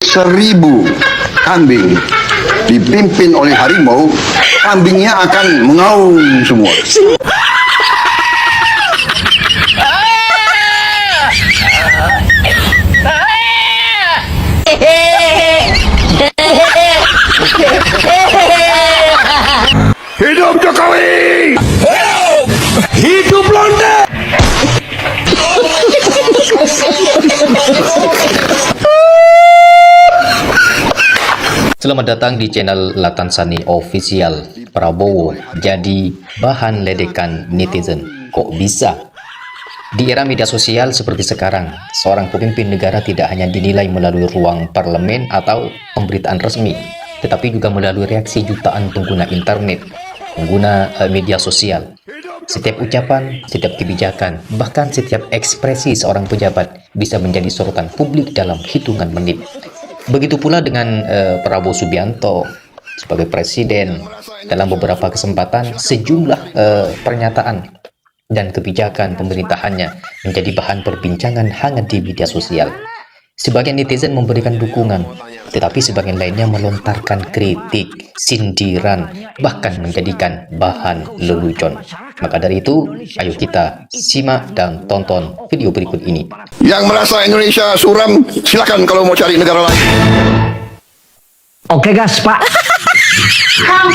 1000 kambing dipimpin oleh harimau, kambingnya akan mengaum semua. Hidup Jokowi! Hidup Londe! Selamat datang di channel Latansani Official. Prabowo jadi bahan ledekan netizen. Kok bisa? Di era media sosial seperti sekarang, seorang pemimpin negara tidak hanya dinilai melalui ruang parlemen atau pemberitaan resmi, tetapi juga melalui reaksi jutaan pengguna internet, pengguna media sosial. Setiap ucapan, setiap kebijakan, bahkan setiap ekspresi seorang pejabat bisa menjadi sorotan publik dalam hitungan menit. Begitu pula dengan Prabowo Subianto sebagai presiden. Dalam beberapa kesempatan, sejumlah pernyataan dan kebijakan pemerintahannya menjadi bahan perbincangan hangat di media sosial. Sebagian netizen memberikan dukungan, tetapi sebagian lainnya melontarkan kritik, sindiran, bahkan menjadikan bahan lelucon. Maka dari itu, ayo kita simak dan tonton video berikut ini. Yang merasa Indonesia suram, silakan kalau mau cari negara lain. Oke gas Pak. Kang,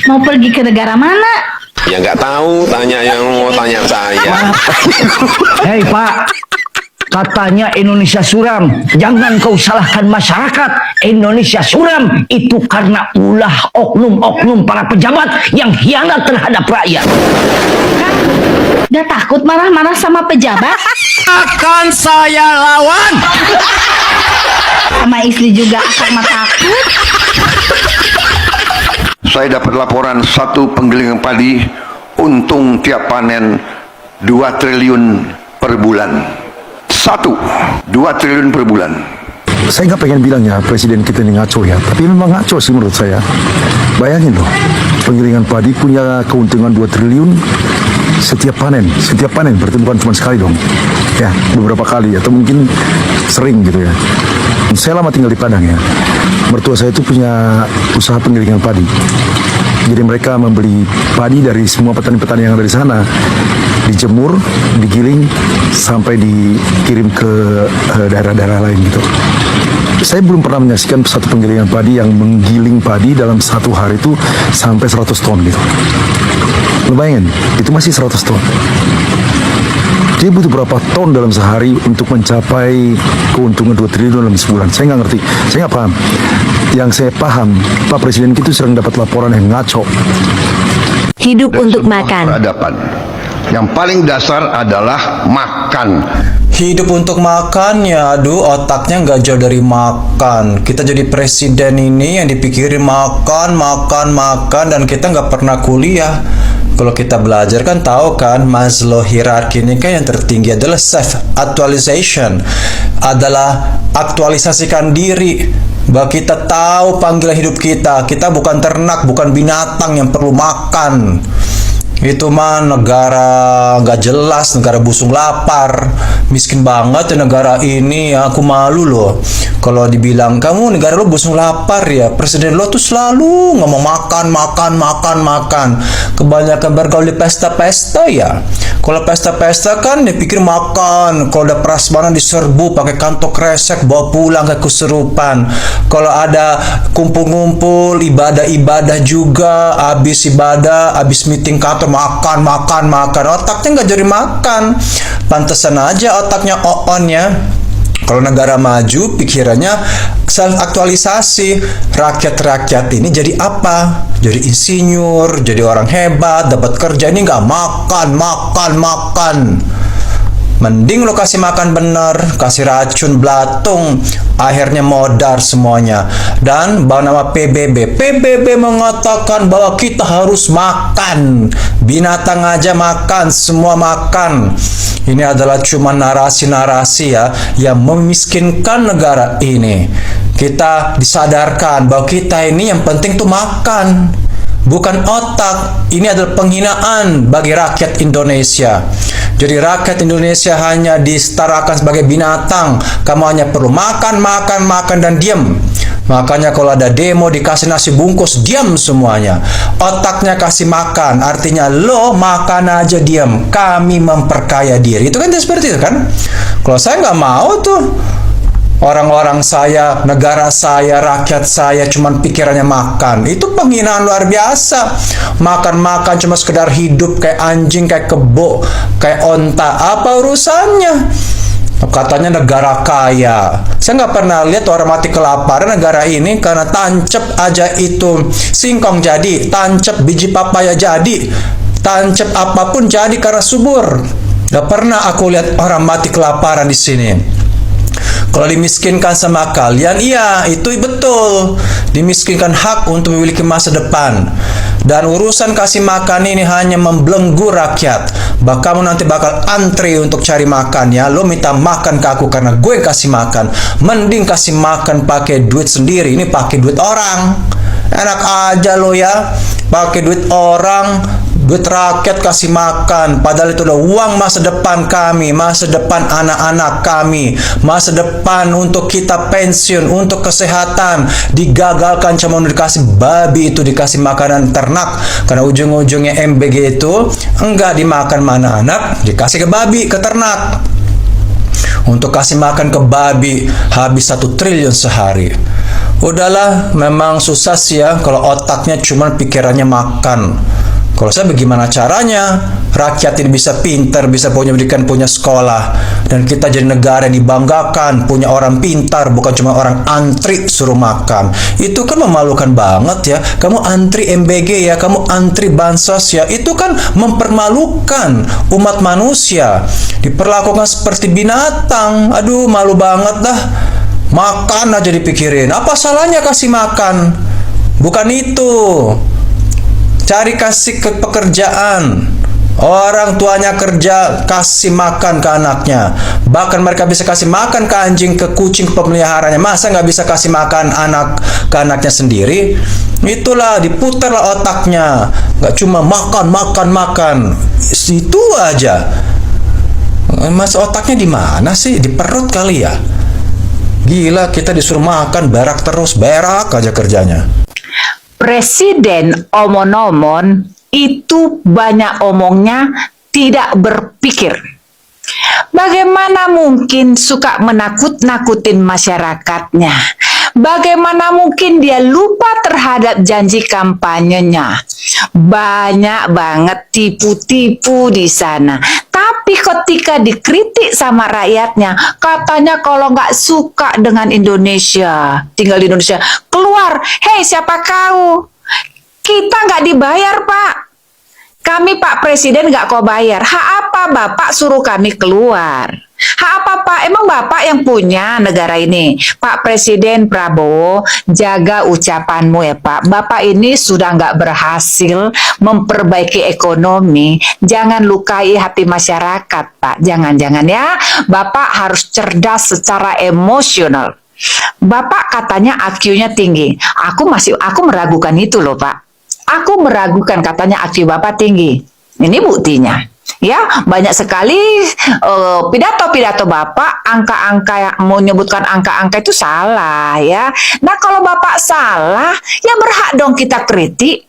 mau pergi ke negara mana? Ya nggak tahu, tanya yang mau tanya saya. Hei Pak, katanya Indonesia suram. Jangan kau salahkan masyarakat. Indonesia suram itu karena ulah oknum-oknum para pejabat yang hianat terhadap rakyat. Udah takut marah-marah sama pejabat? Akan saya lawan. Sama istri juga akan takut. Saya dapat laporan satu penggilingan padi untung tiap panen 2 triliun per bulan. 2 triliun per bulan. Saya nggak pengen bilang ya presiden kita ini ngaco ya, tapi memang ngaco sih menurut saya. Bayangin loh, penggilingan padi punya keuntungan 2 triliun setiap panen, berarti bukan cuma sekali dong, ya beberapa kali atau mungkin sering gitu ya. Saya lama tinggal di Padang ya, mertua saya itu punya usaha penggilingan padi. Jadi mereka membeli padi dari semua petani-petani yang ada di sana, dijemur, digiling, sampai dikirim ke daerah-daerah lain gitu. Saya belum pernah menyaksikan satu penggilingan padi yang menggiling padi dalam satu hari itu sampai 100 ton gitu. Lu bayangin, itu masih 100 ton. Dia butuh berapa ton dalam sehari untuk mencapai keuntungan 2 triliun dalam sebulan. Saya nggak ngerti, saya nggak paham. Yang saya paham, Pak Presiden itu sering dapat laporan yang ngaco. Hidup Dan untuk sebuah makan. Peradaban. Yang paling dasar adalah makan. Hidup untuk makan, ya aduh otaknya nggak jauh dari makan. Kita jadi presiden ini yang dipikirin makan, dan kita nggak pernah kuliah. Kalau kita belajar kan tahu kan Maslow hierarki ini kan yang tertinggi adalah self actualization, adalah aktualisasikan diri, bahwa kita tahu panggilan hidup kita. Kita bukan ternak, bukan binatang yang perlu makan. Itu mah negara nggak jelas, negara busung lapar, miskin banget ya negara ini ya. Aku malu loh kalau dibilang kamu negara lo busung lapar ya, presiden lo tuh selalu ngomong makan. Kebanyakan bergaul di pesta-pesta ya. Kalau pesta-pesta kan dia pikir makan. Kalau ada prasmanan diserbu pakai kantong kresek bawa pulang kayak kesurupan. Kalau ada kumpul-kumpul ibadah juga, habis ibadah, habis meeting kantor makan. Otaknya nggak jadi makan. Pantesan aja otaknya on ya. Kalau negara maju pikirannya self aktualisasi. Rakyat ini jadi apa? Jadi insinyur, jadi orang hebat, dapat kerja. Ini nggak makan. Mending lo kasih makan bener, kasih racun belatung, akhirnya modar semuanya. Dan bahwa nama PBB mengatakan bahwa kita harus makan. Binatang aja makan, semua makan. Ini adalah cuma narasi-narasi ya yang memiskinkan negara ini. Kita disadarkan bahwa kita ini yang penting tuh makan. bukan otak. Ini adalah penghinaan bagi rakyat Indonesia. Jadi rakyat Indonesia hanya disetarakan sebagai binatang. Kamu hanya perlu makan, makan, makan, dan diam. Makanya kalau ada demo dikasih nasi bungkus, diam semuanya. Otaknya kasih makan, artinya lo makan aja diam. Kami memperkaya diri. Itu kan seperti itu kan? Kalau saya nggak mau tuh. Orang-orang saya, negara saya, rakyat saya cuman pikirannya makan. Itu penghinaan luar biasa. Makan-makan cuma sekedar hidup kayak anjing, kayak kebo, kayak onta. Apa urusannya? Katanya negara kaya. Saya nggak pernah lihat orang mati kelaparan negara ini karena tancep aja itu singkong jadi, tancep biji papaya jadi, tancep apapun jadi karena subur. Nggak pernah aku lihat orang mati kelaparan di sini. Kalau dimiskinkan sama kalian, iya itu betul. Dimiskinkan hak untuk memiliki masa depan. Dan urusan kasih makan ini hanya membelenggu rakyat. Kamu nanti bakal antri untuk cari makan ya. Lo minta makan ke aku karena gue kasih makan. Mending kasih makan pakai duit sendiri. Ini pakai duit orang. Enak aja lo ya. Pakai duit orang, duit rakyat kasih makan. Padahal itu udah uang masa depan kami, masa depan anak-anak kami, masa depan untuk kita pensiun, untuk kesehatan. Digagalkan cuma dikasih babi itu, dikasih makanan ternak. Karena ujung-ujungnya MBG itu enggak dimakan mana anak, dikasih ke babi, ke ternak. Untuk kasih makan ke babi habis 1 triliun sehari. Udahlah, memang susah sih ya kalau otaknya cuma pikirannya makan. Kalau saya bagaimana caranya rakyat ini bisa pintar, bisa punya sekolah, dan kita jadi negara yang dibanggakan, punya orang pintar, bukan cuma orang antri suruh makan. Itu kan memalukan banget ya. Kamu antri MBG ya, kamu antri bansos ya. Itu kan mempermalukan umat manusia. Diperlakukan seperti binatang. Aduh, malu banget dah. Makan aja dipikirin. Apa salahnya kasih makan? Bukan itu. Cari kasih ke pekerjaan. Orang tuanya kerja, kasih makan ke anaknya. Bahkan mereka bisa kasih makan ke anjing, ke kucing, ke pemeliharanya. Masa nggak bisa kasih makan ke anaknya sendiri? Itulah, diputarlah otaknya. Nggak cuma makan, makan, makan. Itu aja. Mas otaknya di mana sih? Di perut kali ya? Gila, kita disuruh makan, berak terus, berak aja kerjanya. Presiden omon-omon itu banyak omongnya, tidak berpikir. Bagaimana mungkin suka menakut-nakutin masyarakatnya? Bagaimana mungkin dia lupa terhadap janji kampanyenya? Banyak banget tipu-tipu di sana. Tapi ketika dikritik sama rakyatnya, katanya kalau nggak suka dengan Indonesia, tinggal di Indonesia, keluar. Hei, siapa kau? Kita nggak dibayar, Pak. Kami Pak Presiden nggak kau bayar. Hak apa Bapak suruh kami keluar? Hak apa Pak? Emang Bapak yang punya negara ini? Pak Presiden Prabowo, jaga ucapanmu ya Pak. Bapak ini sudah nggak berhasil memperbaiki ekonomi. Jangan lukai hati masyarakat Pak. Jangan-jangan ya. Bapak harus cerdas secara emosional. Bapak katanya IQ-nya tinggi. Aku meragukan itu loh Pak. Aku meragukan katanya IQ Bapak tinggi. Ini buktinya. Ya, banyak sekali pidato-pidato Bapak, angka-angka yang menyebutkan angka-angka itu salah ya. Nah, kalau Bapak salah, ya berhak dong kita kritik.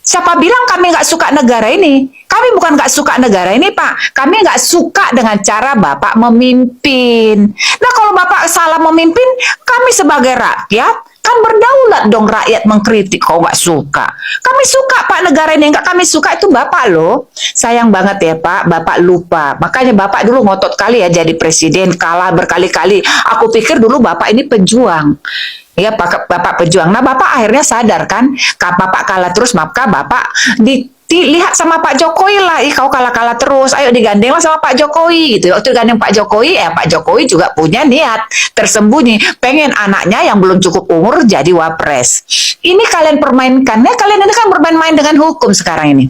Siapa bilang kami nggak suka negara ini? Kami bukan nggak suka negara ini, Pak. Kami nggak suka dengan cara Bapak memimpin. Nah, kalau Bapak salah memimpin, kami sebagai rakyat kan berdaulat dong rakyat mengkritik. Kau nggak suka? Kami suka Pak negara ini. Nggak kami suka itu Bapak loh. Sayang banget ya Pak, Bapak lupa. Makanya Bapak dulu ngotot kali ya jadi presiden, kalah berkali-kali. Aku pikir dulu Bapak ini pejuang. Ya Bapak pejuang. Nah Bapak akhirnya sadar kan, Bapak kalah terus, maka Bapak dilihat sama Pak Jokowi lah, kau kalah-kalah terus, ayo digandenglah sama Pak Jokowi gitu. Waktu digandeng Pak Jokowi, Pak Jokowi juga punya niat tersembunyi, pengen anaknya yang belum cukup umur jadi wapres. Ini kalian permainkan, nah kalian ini kan bermain-main dengan hukum sekarang ini.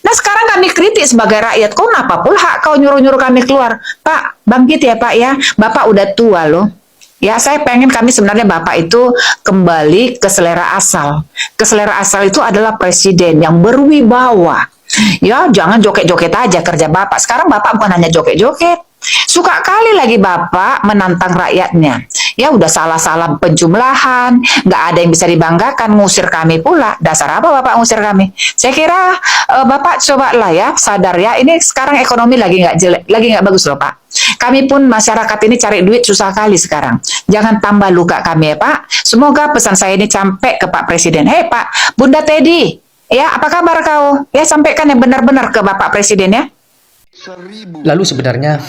Nah sekarang kami kritik sebagai rakyat, kau kenapa pula hak kau nyuruh-nyuruh kami keluar? Pak, bangkit ya Pak ya, Bapak udah tua loh. Ya, saya pengen kami sebenarnya Bapak itu kembali ke selera asal. Ke selera asal itu adalah presiden yang berwibawa. Ya, jangan joget-joget aja kerja Bapak. Sekarang Bapak bukan hanya joget-joget. Suka kali lagi Bapak menantang rakyatnya. Ya, udah salah-salah penjumlahan, nggak ada yang bisa dibanggakan, ngusir kami pula. Dasar apa Bapak ngusir kami? Saya kira Bapak cobalah ya, sadar ya, ini sekarang ekonomi lagi nggak jelek, lagi nggak bagus loh Pak. Kami pun masyarakat ini cari duit susah kali sekarang. Jangan tambah luka kami ya Pak. Semoga pesan saya ini sampai ke Pak Presiden. Hei Pak, Bunda Teddy, ya apa kabar kau? Ya sampaikan yang benar-benar ke Bapak Presiden ya. Lalu sebenarnya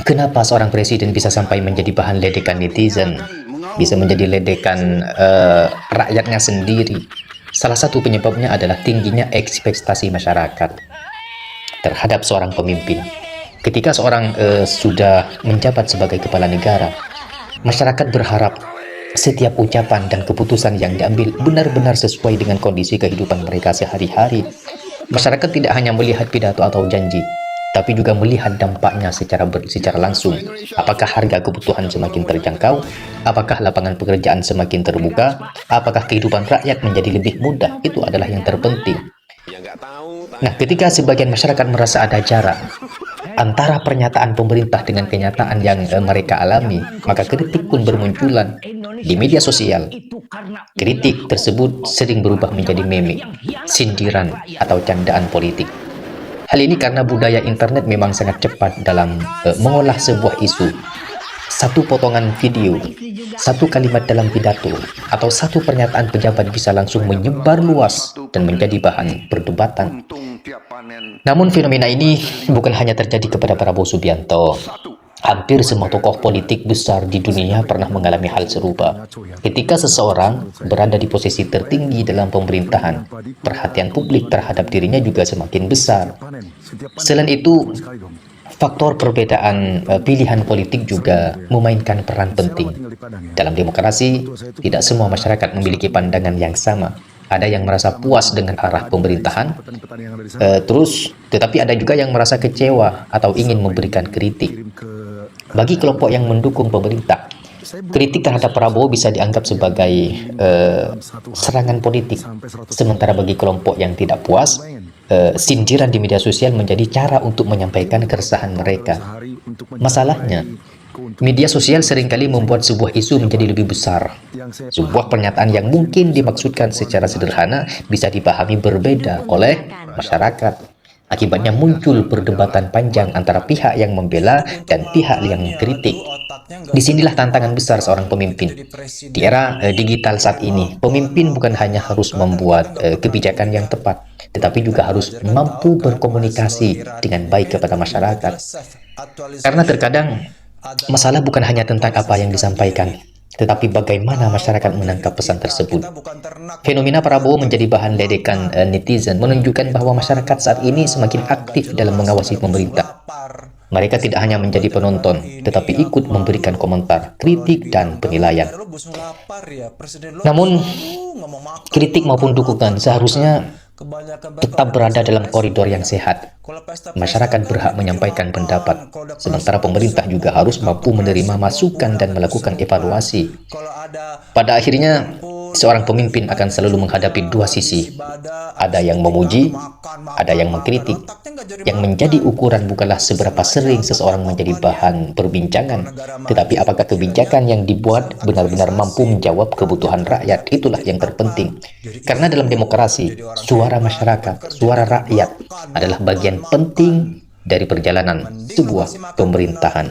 kenapa seorang presiden bisa sampai menjadi bahan ledekan netizen, bisa menjadi ledekan rakyatnya sendiri? Salah satu penyebabnya adalah tingginya ekspektasi masyarakat terhadap seorang pemimpin. Ketika seorang sudah menjabat sebagai kepala negara, masyarakat berharap setiap ucapan dan keputusan yang diambil benar-benar sesuai dengan kondisi kehidupan mereka sehari-hari. Masyarakat tidak hanya melihat pidato atau janji, tapi juga melihat dampaknya secara langsung. Apakah harga kebutuhan semakin terjangkau? Apakah lapangan pekerjaan semakin terbuka? Apakah kehidupan rakyat menjadi lebih mudah? Itu adalah yang terpenting. Nah, ketika sebagian masyarakat merasa ada jarak antara pernyataan pemerintah dengan kenyataan yang mereka alami, maka kritik pun bermunculan di media sosial. Kritik tersebut sering berubah menjadi meme, sindiran, atau candaan politik. Hal ini karena budaya internet memang sangat cepat dalam mengolah sebuah isu. Satu potongan video, satu kalimat dalam pidato, atau satu pernyataan pejabat bisa langsung menyebar luas dan menjadi bahan perdebatan. Namun fenomena ini bukan hanya terjadi kepada Prabowo Subianto. Hampir semua tokoh politik besar di dunia pernah mengalami hal serupa. Ketika seseorang berada di posisi tertinggi dalam pemerintahan, perhatian publik terhadap dirinya juga semakin besar. Selain itu, faktor perbedaan pilihan politik juga memainkan peran penting. Dalam demokrasi, tidak semua masyarakat memiliki pandangan yang sama. Ada yang merasa puas dengan arah pemerintahan, tetapi ada juga yang merasa kecewa atau ingin memberikan kritik. Bagi kelompok yang mendukung pemerintah, kritik terhadap Prabowo bisa dianggap sebagai serangan politik. Sementara bagi kelompok yang tidak puas, sindiran di media sosial menjadi cara untuk menyampaikan keresahan mereka. Masalahnya, media sosial seringkali membuat sebuah isu menjadi lebih besar. Sebuah pernyataan yang mungkin dimaksudkan secara sederhana bisa dipahami berbeda oleh masyarakat. Akibatnya muncul perdebatan panjang antara pihak yang membela dan pihak yang mengkritik. Disinilah tantangan besar seorang pemimpin. Di era digital saat ini, pemimpin bukan hanya harus membuat kebijakan yang tepat, tetapi juga harus mampu berkomunikasi dengan baik kepada masyarakat. Karena terkadang masalah bukan hanya tentang apa yang disampaikan, tetapi bagaimana masyarakat menangkap pesan tersebut. Fenomena Prabowo menjadi bahan ledekan netizen menunjukkan bahwa masyarakat saat ini semakin aktif dalam mengawasi pemerintah. Mereka tidak hanya menjadi penonton, tetapi ikut memberikan komentar, kritik, dan penilaian. Namun, kritik maupun dukungan seharusnya tetap berada dalam koridor yang sehat. Masyarakat berhak menyampaikan pendapat, sementara pemerintah juga harus mampu menerima masukan dan melakukan evaluasi. Pada akhirnya, seorang pemimpin akan selalu menghadapi dua sisi. Ada yang memuji, ada yang mengkritik. Yang menjadi ukuran bukanlah seberapa sering seseorang menjadi bahan perbincangan, tetapi apakah kebijakan yang dibuat benar-benar mampu menjawab kebutuhan rakyat. Itulah yang terpenting. Karena dalam demokrasi, suara masyarakat, suara rakyat adalah bagian penting dari perjalanan sebuah pemerintahan.